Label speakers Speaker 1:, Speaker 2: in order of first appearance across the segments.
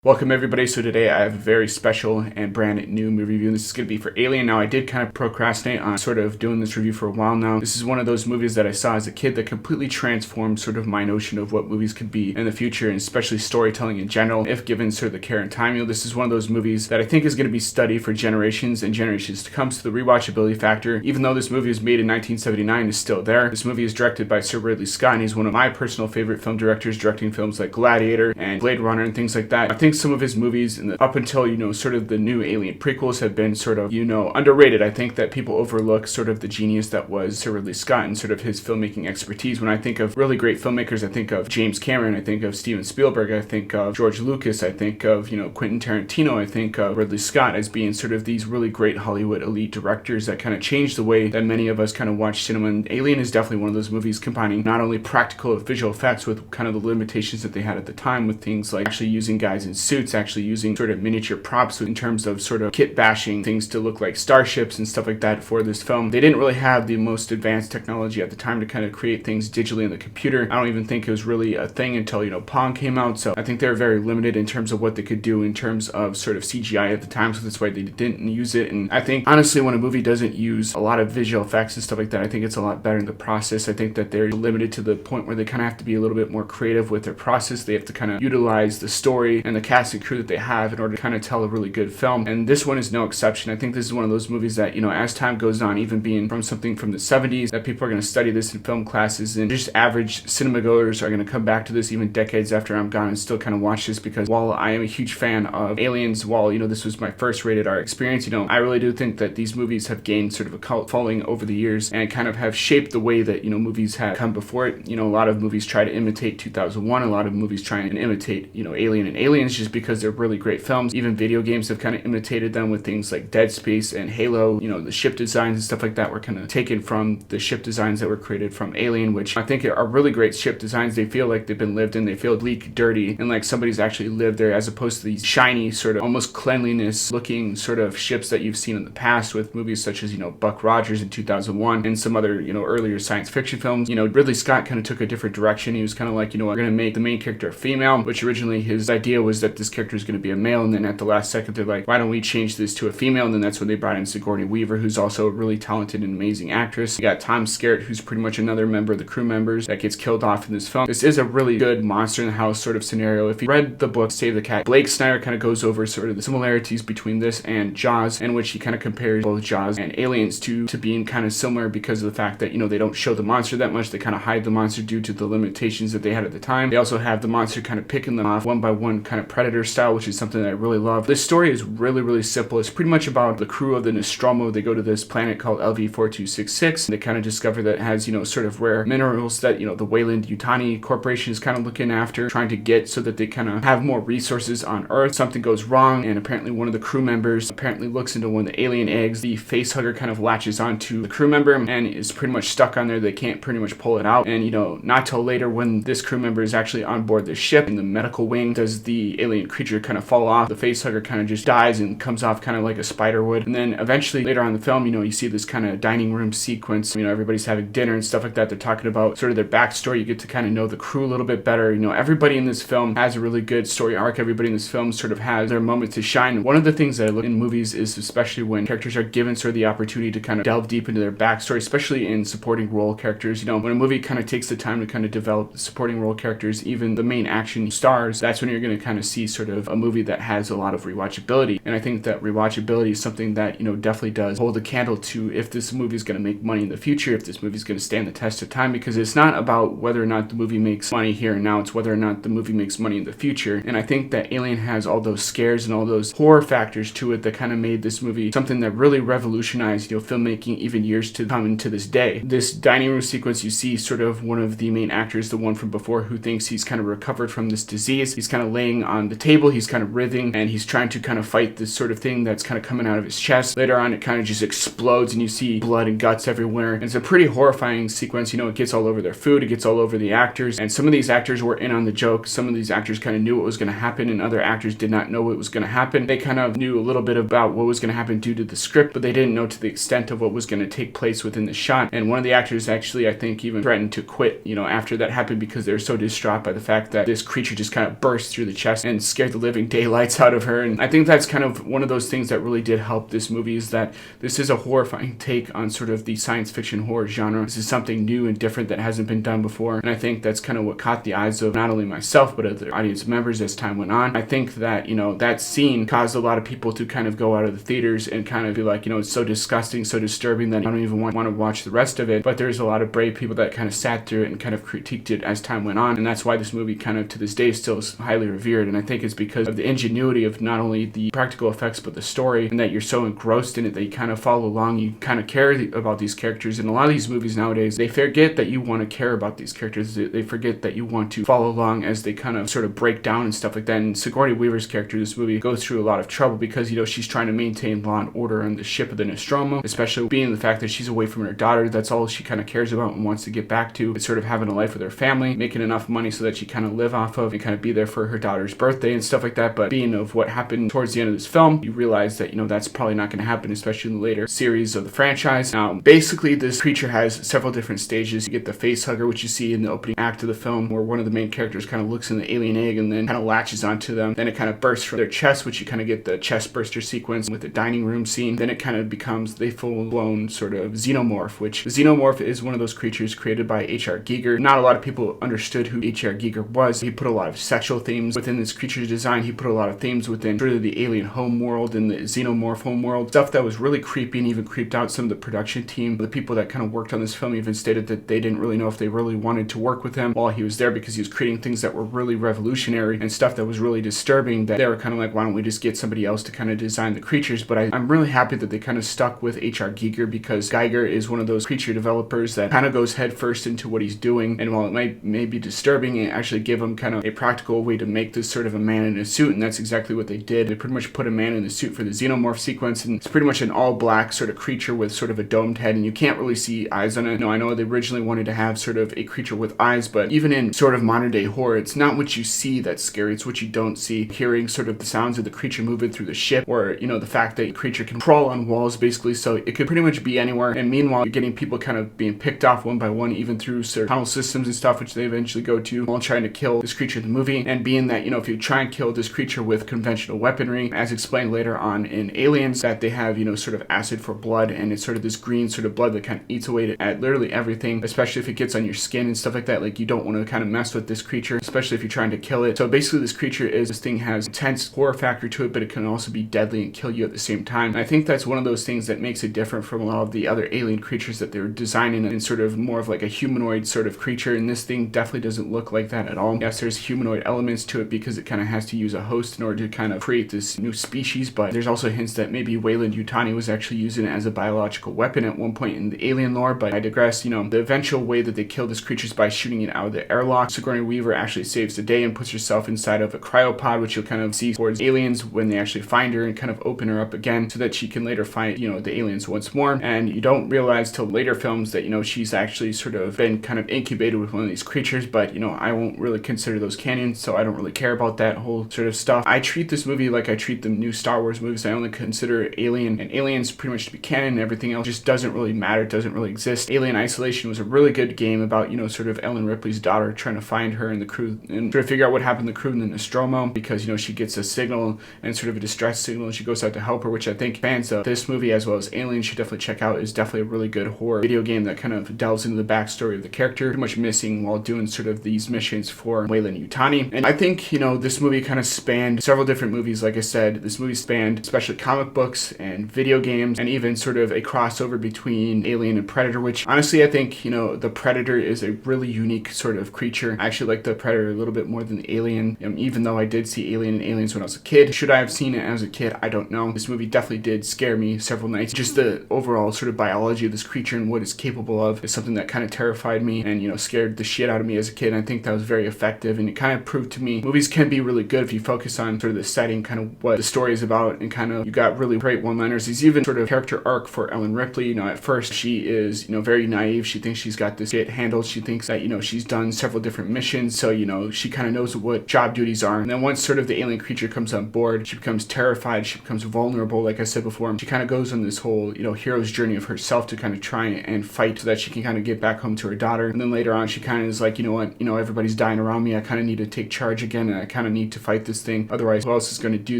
Speaker 1: Welcome everybody. So today I have a very special and brand new movie review, and this is going to be for Alien. Now I did kind of procrastinate on sort of doing this review for a while now. This is one of those movies that I saw as a kid that completely transformed sort of my notion of what movies could be in the future, and especially storytelling in general, if given sort of the care and time. This is one of those movies that I think is going to be studied for generations and generations to come. So the rewatchability factor, even though this movie was made in 1979, is still there. This movie is directed by Sir Ridley Scott, and he's one of my personal favorite film directors, directing films like Gladiator and Blade Runner and things like that. I think some of his movies up until sort of the new Alien prequels have been sort of underrated. I think that people overlook sort of the genius that was Sir Ridley Scott and sort of his filmmaking expertise. When I think of really great filmmakers, I think of James Cameron, I think of Steven Spielberg, I think of George Lucas, I think of Quentin Tarantino, I think of Ridley Scott as being sort of these really great Hollywood elite directors that kind of changed the way that many of us kind of watch cinema. And Alien is definitely one of those movies combining not only practical visual effects with kind of the limitations that they had at the time, with things like actually using guys in suits, actually using sort of miniature props in terms of sort of kit bashing things to look like starships and stuff like that for this film. They didn't really have the most advanced technology at the time to kind of create things digitally in the computer. I don't even think it was really a thing until Pong came out. So I think they were very limited in terms of what they could do in terms of sort of CGI at the time. So that's why they didn't use it. And I think honestly, when a movie doesn't use a lot of visual effects and stuff like that, I think it's a lot better in the process. I think that they're limited to the point where they kind of have to be a little bit more creative with their process. They have to kind of utilize the story and the cast and crew that they have in order to kind of tell a really good film, and this one is no exception. I think this is one of those movies that as time goes on, even being from something from the 70s, that people are going to study this in film classes, and just average cinema goers are going to come back to this even decades after I'm gone and still kind of watch this, because while I am a huge fan of Aliens, while this was my first rated R experience, I really do think that these movies have gained sort of a cult following over the years and kind of have shaped the way that movies have come before it. A lot of movies try to imitate 2001, a lot of movies try and imitate Alien and Aliens just because they're really great films. Even video games have kind of imitated them with things like Dead Space and Halo. The ship designs and stuff like that were kind of taken from the ship designs that were created from Alien, which I think are really great ship designs. They feel like they've been lived in. They feel bleak, dirty, and like somebody's actually lived there, as opposed to these shiny, sort of almost cleanliness looking sort of ships that you've seen in the past with movies such as Buck Rogers in 2001 and some other earlier science fiction films. Ridley Scott kind of took a different direction. He was kind of like, we're going to make the main character a female, which originally his idea was that this character is going to be a male, and then at the last second they're like, why don't we change this to a female? And then that's when they brought in Sigourney Weaver, who's also a really talented and amazing actress. You got Tom Skerritt, who's pretty much another member of the crew members that gets killed off in this film. This is a really good monster in the house sort of scenario. If you read the book Save the Cat, Blake Snyder kind of goes over sort of the similarities between this and Jaws, in which he kind of compares both Jaws and Aliens to being kind of similar because of the fact that they don't show the monster that much. They kind of hide the monster due to the limitations that they had at the time. They also have the monster kind of picking them off one by one, kind of Predator style, which is something that I really love. This story is really simple. It's pretty much about the crew of the Nostromo. They go to this planet called LV-4266. They kind of discover that it has sort of rare minerals that the Weyland-Yutani Corporation is kind of looking after, trying to get so that they kind of have more resources on Earth. Something goes wrong, and apparently one of the crew members apparently looks into one of the alien eggs. The facehugger kind of latches onto the crew member and is pretty much stuck on there. They can't pretty much pull it out, and not till later, when this crew member is actually on board the ship in the medical wing, does the alien creature kind of fall off. The facehugger kind of just dies and comes off kind of like a spider would. And then eventually later on in the film, you see this kind of dining room sequence. Everybody's having dinner and stuff like that. They're talking about sort of their backstory. You get to kind of know the crew a little bit better. Everybody in this film has a really good story arc. Everybody in this film sort of has their moment to shine. One of the things that I look in movies is, especially when characters are given sort of the opportunity to kind of delve deep into their backstory, especially in supporting role characters. When a movie kind of takes the time to kind of develop supporting role characters, even the main action stars, that's when you're going to kind of see sort of a movie that has a lot of rewatchability. And I think that rewatchability is something that definitely does hold a candle to if this movie is going to make money in the future, if this movie is going to stand the test of time, because it's not about whether or not the movie makes money here and now, it's whether or not the movie makes money in the future. And I think that Alien has all those scares and all those horror factors to it that kind of made this movie something that really revolutionized filmmaking even years to come into this day. This dining room sequence, you see sort of one of the main actors, the one from before, who thinks he's kind of recovered from this disease. He's kind of laying on the table, he's kind of writhing, and he's trying to kind of fight this sort of thing that's kind of coming out of his chest. Later on, it kind of just explodes and you see blood and guts everywhere. And it's a pretty horrifying sequence. It gets all over their food, it gets all over the actors, and some of these actors were in on the joke. Some of these actors kind of knew what was going to happen, and other actors did not know what was going to happen. They kind of knew a little bit about what was going to happen due to the script, but they didn't know to the extent of what was going to take place within the shot. And one of the actors actually, I think, even threatened to quit, after that happened, because they were so distraught by the fact that this creature just kind of burst through the chest. and scared the living daylights out of her. And I think that's kind of one of those things that really did help this movie, is that this is a horrifying take on sort of the science fiction horror genre. This is something new and different that hasn't been done before, and I think that's kind of what caught the eyes of not only myself but other audience members as time went on. I think that, you know, that scene caused a lot of people to kind of go out of the theaters and kind of be like, you know, it's so disgusting, so disturbing that I don't even want to watch the rest of it. But there's a lot of brave people that kind of sat through it and kind of critiqued it as time went on, and that's why this movie kind of to this day still is highly revered. And I think it's because of the ingenuity of not only the practical effects but the story, and that you're so engrossed in it that you kind of follow along, you kind of care about these characters. And a lot of these movies nowadays, they forget that you want to care about these characters. They forget that you want to follow along as they kind of sort of break down and stuff like that. And Sigourney Weaver's character in this movie goes through a lot of trouble because, you know, she's trying to maintain law and order on the ship of the Nostromo, especially being the fact that she's away from her daughter. That's all she kind of cares about and wants to get back to. It's sort of having a life with her family, making enough money so that she kind of live off of and kind of be there for her daughter's birthday and stuff like that. But being of what happened towards the end of this film, you realize that, you know, that's probably not going to happen, especially in the later series of the franchise. Now, basically, this creature has several different stages. You get the face hugger, which you see in the opening act of the film, where one of the main characters kind of looks in the alien egg and then kind of latches onto them. Then it kind of bursts from their chest, which you kind of get the chest burster sequence with the dining room scene. Then it kind of becomes the full-blown sort of xenomorph, which the xenomorph is one of those creatures created by H.R. Giger. Not a lot of people understood who H.R. Giger was. He put a lot of sexual themes within this creature's design. He put a lot of themes within sort of the alien home world and the xenomorph home world. Stuff that was really creepy and even creeped out some of the production team. The people that kind of worked on this film even stated that they didn't really know if they really wanted to work with him while he was there, because he was creating things that were really revolutionary and stuff that was really disturbing, that they were kind of like, why don't we just get somebody else to kind of design the creatures? But I'm really happy that they kind of stuck with H.R. Giger, because Giger is one of those creature developers that kind of goes head first into what he's doing. And while it may be disturbing, it actually give him kind of a practical way to make this sort of a man in a suit, and that's exactly what they did. They pretty much put a man in a suit for the xenomorph sequence, and it's pretty much an all black sort of creature with sort of a domed head, and you can't really see eyes on it. No, I know they originally wanted to have sort of a creature with eyes, but even in sort of modern day horror, it's not what you see that's scary, it's what you don't see. Hearing sort of the sounds of the creature moving through the ship, or, you know, the fact that the creature can crawl on walls basically, so it could pretty much be anywhere. And meanwhile, you're getting people kind of being picked off one by one, even through sort of tunnel systems and stuff, which they eventually go to while trying to kill this creature in the movie. And being that, you know, if you try and kill this creature with conventional weaponry, as explained later on in Aliens, that they have, you know, sort of acid for blood, and it's sort of this green sort of blood that kind of eats away at literally everything, especially if it gets on your skin and stuff like that. Like, you don't want to kind of mess with this creature, especially if you're trying to kill it. So basically, this creature this thing has intense horror factor to it, but it can also be deadly and kill you at the same time. And I think that's one of those things that makes it different from a lot of the other alien creatures that they were designing, in sort of more of like a humanoid sort of creature. And this thing definitely doesn't look like that at all. Yes, there's humanoid elements to it because it kind of has to use a host in order to kind of create this new species, but there's also hints that maybe Weyland-Yutani was actually using it as a biological weapon at one point in the alien lore. But I digress. You know, the eventual way that they kill this creature is by shooting it out of the airlock. Sigourney Weaver actually saves the day and puts herself inside of a cryopod, which you'll kind of see towards aliens when they actually find her, and kind of open her up again so that she can later fight, you know, the aliens once more. And you don't realize till later films that, you know, she's actually sort of been kind of incubated with one of these creatures. But, you know, I won't really consider those canon, so I don't really care about that whole sort of stuff. I treat this movie like I treat the new Star Wars movies. I only consider Alien and Aliens pretty much to be canon, and everything else just doesn't really matter, doesn't really exist. Alien Isolation was a really good game about, you know, sort of Ellen Ripley's daughter trying to find her and the crew and sort of figure out what happened to the crew in the Nostromo, because, you know, she gets a signal and sort of a distress signal, and she goes out to help her, which I think fans of this movie as well as Alien should definitely check out. Is definitely a really good horror video game that kind of delves into the backstory of the character, pretty much missing while doing sort of these missions for Weyland-Yutani. And I think, you know, this movie kind of spanned several different movies. Like I said, this movie spanned especially comic books and video games, and even sort of a crossover between Alien and Predator, which honestly I think, you know, the Predator is a really unique sort of creature. I actually like the Predator a little bit more than the Alien, even though I did see Alien and Aliens when I was a kid. Should I have seen it as a kid? I don't know. This movie definitely did scare me several nights. Just the overall sort of biology of this creature and what it's capable of is something that kind of terrified me and, you know, scared the shit out of me as a kid. And I think that was very effective, and it kind of proved to me movies can be really good if you focus on sort of the setting, kind of what the story is about, and kind of you got really great one-liners. There's even sort of character arc for Ellen Ripley. You know, at first she is, you know, very naive. She thinks she's got this shit handled. She thinks that, you know, she's done several different missions, so, you know, she kind of knows what job duties are. And then once sort of the alien creature comes on board, she becomes terrified. She becomes vulnerable, like I said before. She kind of goes on this whole, you know, hero's journey of herself to kind of try and fight so that she can kind of get back home to her daughter. And then later on, she kind of is like, you know what, you know, everybody's dying around me. I kind of need to take charge again, and I kind kind of need to fight this thing. Otherwise, who else is going to do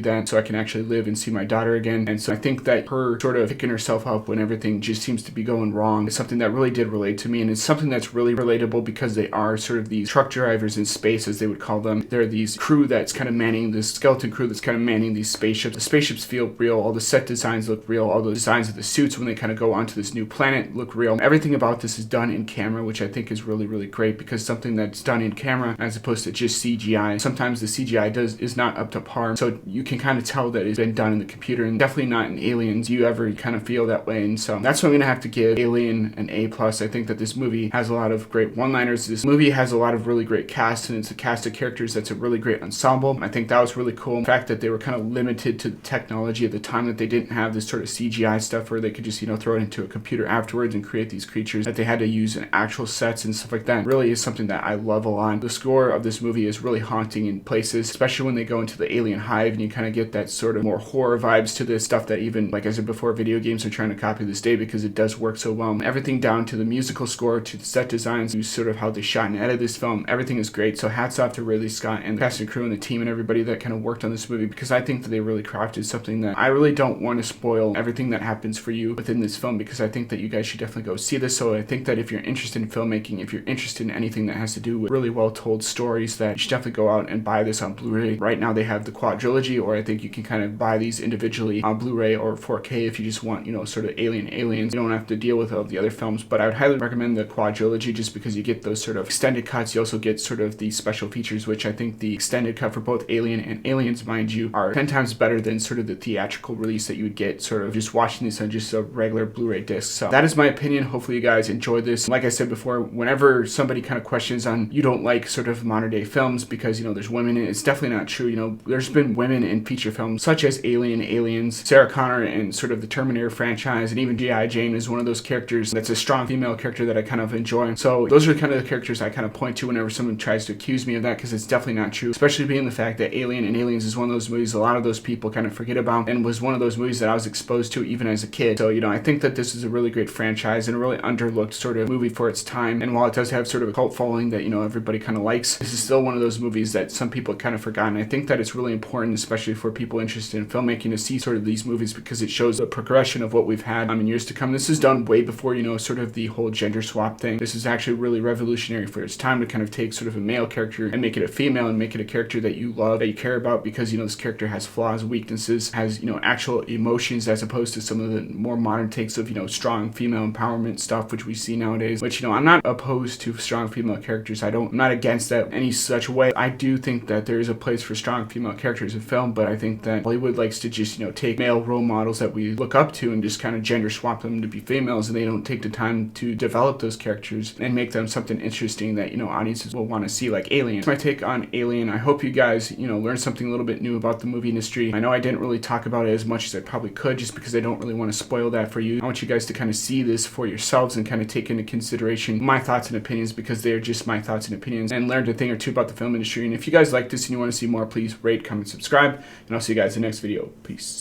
Speaker 1: that so I can actually live and see my daughter again? And so I think that her sort of picking herself up when everything just seems to be going wrong is something that really did relate to me, and it's something that's really relatable because they are sort of these truck drivers in space, as they would call them. They're these crew that's kind of manning this skeleton crew that's kind of manning these spaceships. The spaceships feel real. All the set designs look real. All the designs of the suits when they kind of go onto this new planet look real. Everything about this is done in camera, which I think is really, really great, because something that's done in camera as opposed to just CGI, sometimes the CGI is not up to par. So you can kind of tell that it's been done in the computer, and definitely not in Aliens. You ever kind of feel that way? And so that's what I'm going to have to give Alien an A+. I think that this movie has a lot of great one-liners. This movie has a lot of really great cast, and it's a cast of characters that's a really great ensemble. I think that was really cool. The fact that they were kind of limited to the technology at the time, that they didn't have this sort of CGI stuff where they could just, throw it into a computer afterwards and create these creatures, that they had to use an actual sets and stuff like that, really is something that I love a lot. The score of this movie is really haunting in places, especially when they go into the alien hive and you kind of get that sort of more horror vibes to this stuff that even, like I said before, video games are trying to copy this day because it does work so well. Everything down to the musical score, to the set designs, to sort of how they shot and edited this film, everything is great. So hats off to Ridley Scott and the cast and crew and the team and everybody that kind of worked on this movie, because I think that they really crafted something that I really don't want to spoil everything that happens for you within this film, because I think that you guys should definitely go see this. So I think that if you're interested in filmmaking, if you're interested in anything that has to do with really well told stories, that you should definitely go out and buy this on Blu-ray. Right now they have the quadrilogy, or I think you can kind of buy these individually on Blu-ray or 4K if you just want, sort of aliens. You don't have to deal with all the other films, but I would highly recommend the quadrilogy just because you get those sort of extended cuts. You also get sort of the special features, which I think the extended cut for both Alien and Aliens, mind you, are 10 times better than sort of the theatrical release that you would get sort of just watching this on just a regular Blu-ray disc. So that is my opinion. Hopefully you guys enjoyed this. Like I said before, whenever somebody kind of questions on you don't like sort of modern day films because, there's women in it, it's definitely not true. There's been women in feature films such as Alien, Aliens, Sarah Connor, and sort of the Terminator franchise, and even G.I. Jane is one of those characters that's a strong female character that I kind of enjoy. So those are kind of the characters I kind of point to whenever someone tries to accuse me of that, because it's definitely not true, especially being the fact that Alien and Aliens is one of those movies a lot of those people kind of forget about, and was one of those movies that I was exposed to even as a kid. So, I think that this is a really great franchise and a really underlooked sort of movie for its time. And while it does have sort of a cult following that, everybody kind of likes, this is still one of those movies that some people kind of forgotten. I think that it's really important, especially for people interested in filmmaking, to see sort of these movies, because it shows the progression of what we've had in years to come. This is done way before, sort of the whole gender swap thing. This is actually really revolutionary for its time, to kind of take sort of a male character and make it a female and make it a character that you love, that you care about, because, this character has flaws, weaknesses, has, actual emotions, as opposed to some of the more modern takes of, strong female empowerment stuff, which we see nowadays, which, I'm not opposed to strong female characters. I'm not against that any such way. I do think that there is a place for strong female characters in film, but I think that Hollywood likes to just, take male role models that we look up to and just kind of gender swap them to be females, and they don't take the time to develop those characters and make them something interesting that, audiences will want to see, like Alien. That's my take on Alien. I hope you guys, learned something a little bit new about the movie industry. I know I didn't really talk about it as much as I probably could, just because I don't really want to spoil that for you. I want you guys to kind of see this for yourselves and kind of take into consideration my thoughts and opinions, because they're just my thoughts and opinions, and learned a thing or two about the film industry. And if you guys like this and you want to see more, please rate, comment, subscribe, and I'll see you guys in the next video. Peace.